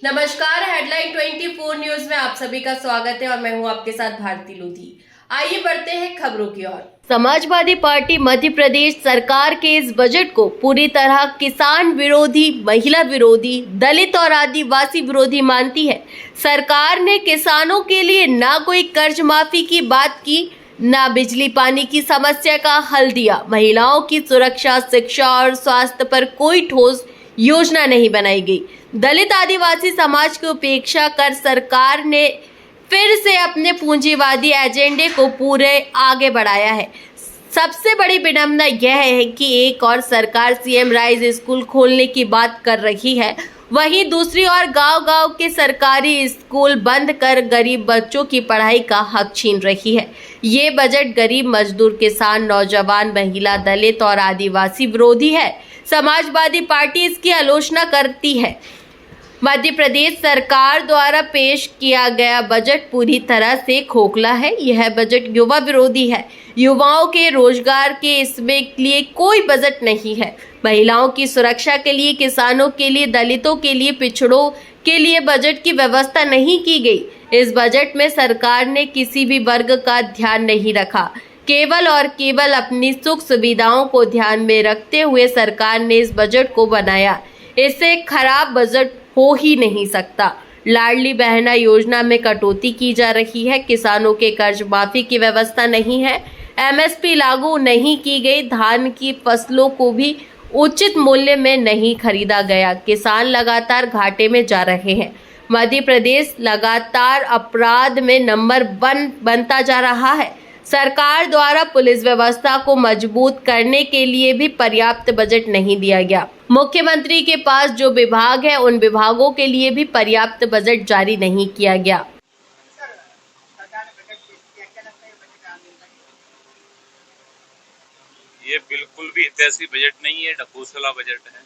नमस्कार, headline 24 news में आप सभी का स्वागत है और मैं हूं आपके साथ भारती लोधी। आइए बढ़ते हैं खबरों की ओर। समाजवादी पार्टी मध्य प्रदेश सरकार के इस बजट को पूरी तरह किसान विरोधी, महिला विरोधी, दलित और आदिवासी विरोधी मानती है। सरकार ने किसानों के लिए ना कोई कर्ज माफी की बात की, ना बिजली पानी की समस्या का हल दिया। महिलाओं की सुरक्षा, शिक्षा और स्वास्थ्य पर कोई ठोस योजना नहीं बनाई गई। दलित आदिवासी समाज की उपेक्षा कर सरकार ने फिर से अपने पूंजीवादी एजेंडे को पूरे आगे बढ़ाया है। सबसे बड़ी विडंबना यह है कि एक और सरकार सीएम राइज स्कूल खोलने की बात कर रही है, वहीं दूसरी ओर गांव-गांव के सरकारी स्कूल बंद कर गरीब बच्चों की पढ़ाई का हक छीन रही है। ये बजट गरीब, मजदूर, किसान, नौजवान, महिला, दलित और आदिवासी विरोधी है। समाजवादी पार्टी इसकी आलोचना करती है। मध्य प्रदेश सरकार द्वारा पेश किया गया बजट पूरी तरह से खोखला है। यह बजट युवा विरोधी है। युवाओं के रोजगार के इसमें लिए कोई बजट नहीं है। महिलाओं की सुरक्षा के लिए, किसानों के लिए, दलितों के लिए, पिछड़ों के लिए बजट की व्यवस्था नहीं की गई। इस बजट में सरकार ने किसी भी वर्ग का ध्यान नहीं रखा। केवल और केवल अपनी सुख सुविधाओं को ध्यान में रखते हुए सरकार ने इस बजट को बनाया। इससे खराब बजट हो ही नहीं सकता। लाडली बहना योजना में कटौती की जा रही है। किसानों के कर्ज माफी की व्यवस्था नहीं है। एमएसपी लागू नहीं की गई। धान की फसलों को भी उचित मूल्य में नहीं खरीदा गया। किसान लगातार घाटे में जा रहे हैं। मध्य प्रदेश लगातार अपराध में नंबर 1 बनता जा रहा है। सरकार द्वारा पुलिस व्यवस्था को मजबूत करने के लिए भी पर्याप्त बजट नहीं दिया गया। मुख्यमंत्री के पास जो विभाग है, उन विभागों के लिए भी पर्याप्त बजट जारी नहीं किया गया। ये बिल्कुल भी हितैषी बजट नहीं है, ढकोसला बजट है।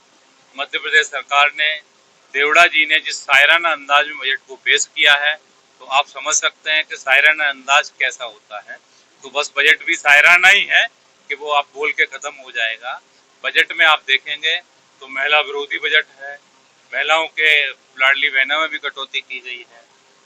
मध्य प्रदेश सरकार ने, देवड़ा जी ने जिस शायराना अंदाज में बजट को पेश किया है, तो आप समझ सकते हैं कि शायराना अंदाज कैसा होता है। तो बस बजट भी शायराना ही है कि वो आप बोल के खत्म हो जाएगा। बजट में आप देखेंगे तो महिला विरोधी बजट है। महिलाओं के लाडली बहना में भी कटौती की गई है।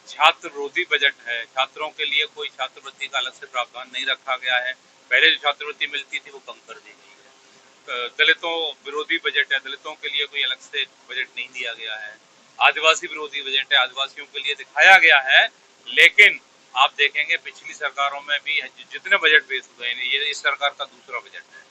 छात्र विरोधी बजट है। छात्रों के लिए कोई छात्रवृत्ति का अलग से प्रावधान नहीं रखा गया है। पहले जो छात्रवृत्ति मिलती थी वो कम कर दी गई है। दलितों विरोधी बजट है। दलितों के लिए कोई अलग से बजट नहीं दिया गया है। आदिवासी विरोधी बजट है। आदिवासियों के लिए दिखाया गया है, लेकिन आप देखेंगे पिछली सरकारों में भी जितने बजट पेश हुए हैं, ये इस सरकार का दूसरा बजट है।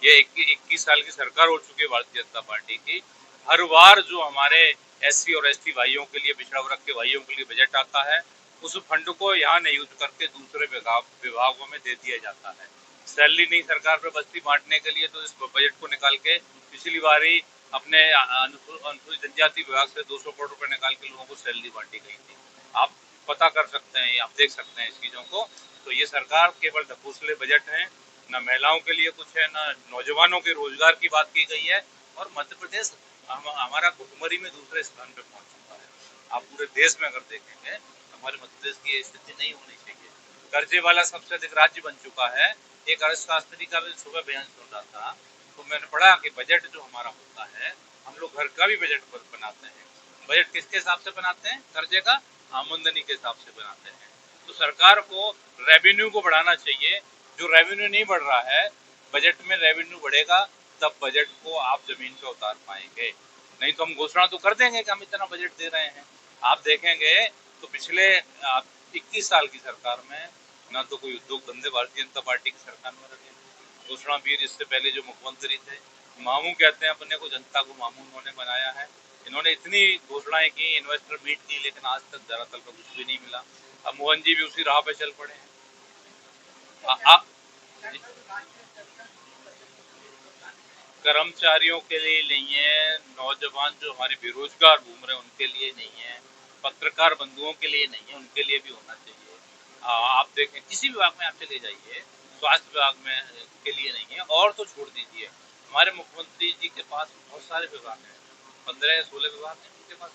ये 21 साल की सरकार हो चुकी है भारतीय जनता पार्टी की। हर बार जो हमारे एससी और एसटी भाइयों के लिए, पिछड़ा वर्ग के भाइयों के लिए बजट आता है, उस फंड को यहाँ नहीं यूज करके दूसरे विभागों में दे दिया जाता है। सैलरी नहीं सरकार पे बस्ती बांटने के लिए, तो इस बजट को निकाल के पिछली बारी अपने अनुसूचित जनजाति विभाग से 200 करोड़ रुपए निकाल के लोगों को सैलरी बांटी गई थी। आप पता कर सकते हैं, आप देख सकते हैं इस चीजों को। तो ये सरकार केवल ढकोसले बजट है। न महिलाओं के लिए कुछ है, न नौजवानों के रोजगार की बात की गई है। और मध्य प्रदेश हमारा भुखमरी में दूसरे स्थान पे पहुंच चुका है। आप पूरे देश में अगर देखेंगे, हमारे मध्य प्रदेश की ये स्थिति नहीं होनी चाहिए। कर्जे वाला सबसे अधिक राज्य बन चुका है। एक अर्थशास्त्री का भी सुबह बयान सुन रहा था, तो मैंने पढ़ा कि बजट जो हमारा होता है, हम लोग घर का भी बजट बनाते हैं। बजट किसके हिसाब से बनाते हैं? कर्जे का आमदनी के हिसाब से बनाते हैं। तो सरकार को रेवेन्यू को बढ़ाना चाहिए। जो रेवेन्यू नहीं बढ़ रहा है, बजट में रेवेन्यू बढ़ेगा तब बजट को आप जमीन पे उतार पाएंगे। नहीं तो हम घोषणा तो कर देंगे कि हम इतना बजट दे रहे हैं। आप देखेंगे तो पिछले 21 साल की सरकार में ना तो कोई उद्योग धंधे भारतीय जनता पार्टी की सरकार में रखे। घोषणा वीर इससे पहले जो मुख्यमंत्री थे, मामू कहते हैं अपने को, जनता को मामू उन्होंने बनाया है। इन्होंने इतनी घोषणाएं की, इन्वेस्टर मीट की, लेकिन आज तक धरातल पर कुछ भी नहीं मिला। अब मोहन जी भी उसी राह पे चल पड़े हैं। कर्मचारियों के लिए नहीं है, नौजवान जो हमारे बेरोजगार घूम रहे हैं उनके लिए नहीं है, पत्रकार बंधुओं के लिए नहीं है, उनके लिए भी होना चाहिए। आप देखें किसी विभाग में आप चले जाइए, स्वास्थ्य विभाग में के लिए नहीं है। और तो छोड़ दीजिए, हमारे मुख्यमंत्री जी के पास बहुत सारे विभाग हैं, 15 या 16 विभाग हैं उनके पास।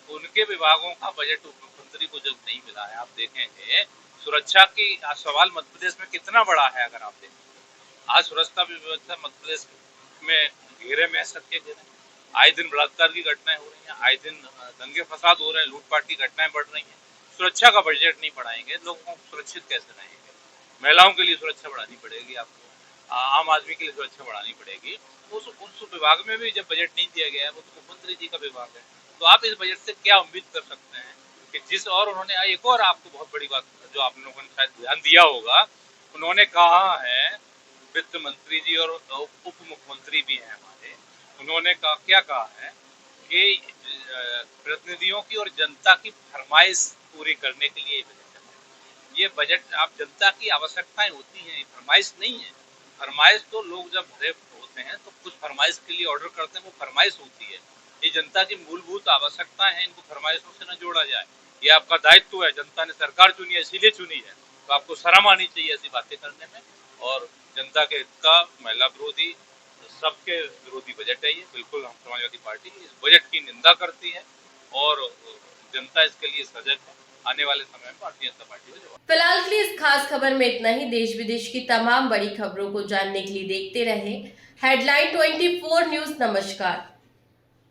उनके विभागों का बजट मुख्यमंत्री को जब नहीं मिला है, आप देखेंगे सुरक्षा की सवाल मध्य प्रदेश में कितना बड़ा है। अगर आप देखें, आज सुरक्षा व्यवस्था मध्य प्रदेश में घेरे में सबके घेरे, आए दिन बलात्कार की घटनाएं हो रही हैं, आए दिन दंगे फसाद हो रहे हैं, लूटपाट की घटनाएं बढ़ रही हैं। सुरक्षा का बजट नहीं बढ़ाएंगे, लोगों को सुरक्षित कैसे रहेंगे? महिलाओं के लिए सुरक्षा बढ़ानी पड़ेगी आपको, आम आदमी के लिए सुरक्षा बढ़ानी पड़ेगी। उस विभाग में भी जब बजट नहीं दिया गया है, वो तो मुख्यमंत्री जी का विभाग है, तो आप इस बजट से क्या उम्मीद कर सकते हैं कि जिस और उन्होंने एक और आपको बहुत बड़ी बात जो आप लोगों ने शायद ध्यान दिया होगा, उन्होंने कहा है, वित्त मंत्री जी और उप मुख्यमंत्री भी हैं हमारे, उन्होंने क्या कहा है कि प्रतिनिधियों की और जनता की फरमाइश पूरी करने के लिए ये बजट आप जनता की आवश्यकताएं होती हैं, फरमाइश नहीं है। फरमाइश तो लोग जब भरे होते हैं तो कुछ फरमाइश के लिए ऑर्डर करते हैं, वो फरमाइश होती है। ये जनता की मूलभूत आवश्यकताएं हैं, इनको फरमाइशों से न जोड़ा जाए। ये आपका दायित्व है, जनता ने सरकार चुनी है, इसीलिए चुनी है, तो आपको शर्म आनी चाहिए ऐसी बातें करने में। और जनता के हित का, महिला विरोधी, सबके विरोधी बजट है ये। बिल्कुल हम समाजवादी पार्टी इस बजट की निंदा करती है और जनता इसके लिए सजग है। आने वाले समय में भारतीय जनता पार्टी को जवाब। फिलहाल के लिए इस खास खबर में इतना ही। देश विदेश की तमाम बड़ी खबरों को जानने के लिए देखते रहे हेडलाइन 24 न्यूज। नमस्कार।